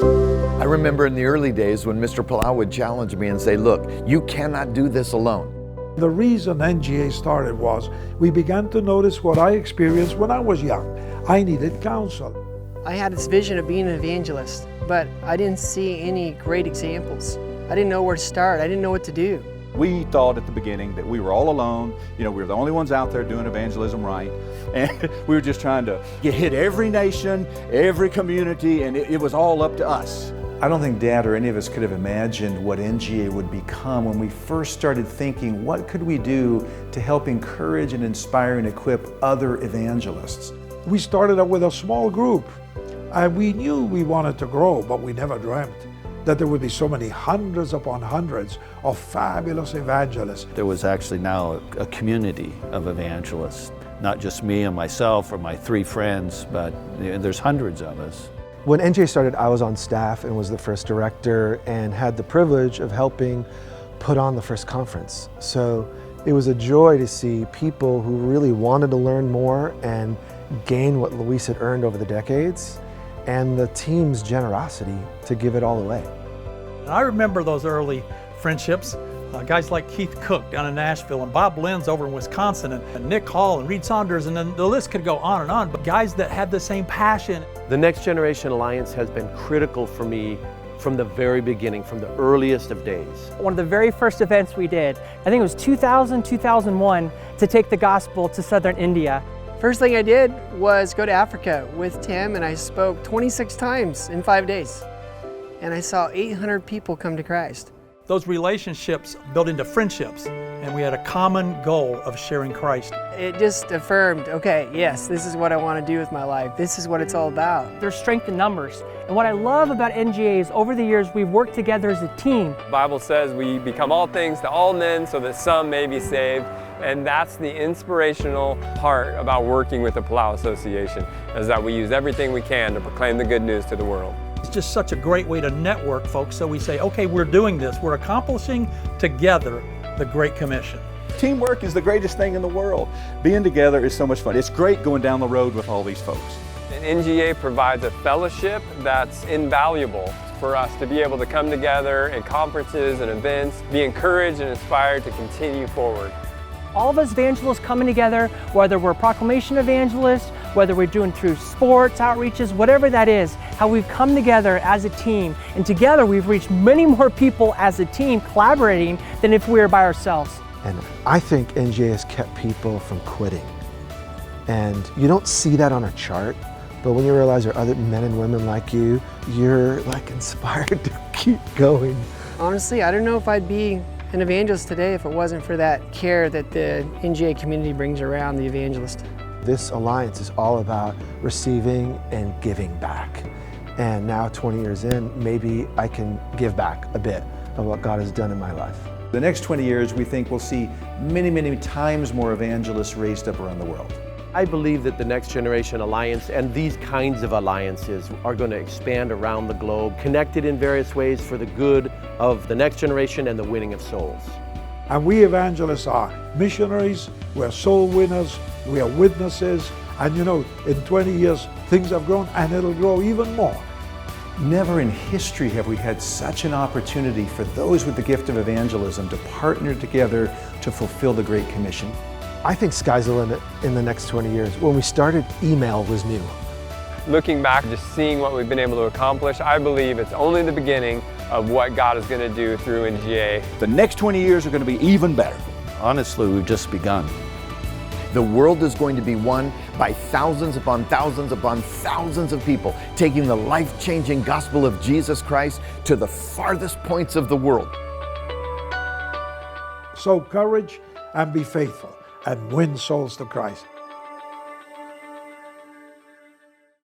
I remember in the early days when Mr. Palau would challenge me and say, look, you cannot do this alone. The reason NGA started was we began to notice what I experienced when I was young. I needed counsel. I had this vision of being an evangelist, but I didn't see any great examples. I didn't know where to start. I didn't know what to do. We thought at the beginning that we were all alone. You know, we were the only ones out there doing evangelism right. And we were just trying to hit every nation, every community, and it was all up to us. I don't think Dad or any of us could have imagined what NGA would become when we first started thinking, what could we do to help encourage and inspire and equip other evangelists? We started out with a small group, and we knew we wanted to grow, but we never dreamt that there would be so many hundreds upon hundreds of fabulous evangelists. There was actually now a community of evangelists, not just me and myself or my 3 friends, but there's hundreds of us. When NGA started, I was on staff and was the first director and had the privilege of helping put on the first conference. So it was a joy to see people who really wanted to learn more and gain what Luis had earned over the decades, and the team's generosity to give it all away. I remember those early friendships. Guys like Keith Cook down in Nashville, and Bob Lenz over in Wisconsin, and Nick Hall and Reed Saunders, and then the list could go on and on, but guys that had the same passion. The Next Generation Alliance has been critical for me from the very beginning, from the earliest of days. One of the very first events we did, I think it was 2000, 2001, to take the gospel to southern India. First thing I did was go to Africa with Tim, and I spoke 26 times in 5 days. And I saw 800 people come to Christ. Those relationships built into friendships, and we had a common goal of sharing Christ. It just affirmed, okay, yes, this is what I want to do with my life. This is what it's all about. There's strength in numbers. And what I love about NGA is over the years we've worked together as a team. The Bible says we become all things to all men so that some may be saved. And that's the inspirational part about working with the Palau Association, is that we use everything we can to proclaim the good news to the world. It's just such a great way to network, folks. So we say, okay, we're doing this. We're accomplishing together the Great Commission. Teamwork is the greatest thing in the world. Being together is so much fun. It's great going down the road with all these folks. And NGA provides a fellowship that's invaluable for us to be able to come together at conferences and events, be encouraged and inspired to continue forward. All of us evangelists coming together, whether we're proclamation evangelists, whether we're doing through sports, outreaches, whatever that is, how we've come together as a team. And together we've reached many more people as a team collaborating than if we were by ourselves. And I think NGA has kept people from quitting. And you don't see that on a chart, but when you realize there are other men and women like you, you're like inspired to keep going. Honestly, I don't know if I'd be an evangelist today if it wasn't for that care that the NGA community brings around the evangelist. This alliance is all about receiving and giving back. And now 20 years in, maybe I can give back a bit of what God has done in my life. The next 20 years, we think we'll see many, many times more evangelists raised up around the world. I believe that the Next Generation Alliance and these kinds of alliances are going to expand around the globe, connected in various ways for the good of the next generation and the winning of souls. And we evangelists are missionaries, we're soul winners, we are witnesses, and you know, in 20 years, things have grown and it'll grow even more. Never in history have we had such an opportunity for those with the gift of evangelism to partner together to fulfill the Great Commission. I think sky's the limit in the next 20 years. When we started, email was new. Looking back, just seeing what we've been able to accomplish, I believe it's only the beginning of what God is going to do through NGA. The next 20 years are going to be even better. Honestly, we've just begun. The world is going to be won by thousands upon thousands upon thousands of people taking the life-changing gospel of Jesus Christ to the farthest points of the world. So courage and be faithful and win souls to Christ.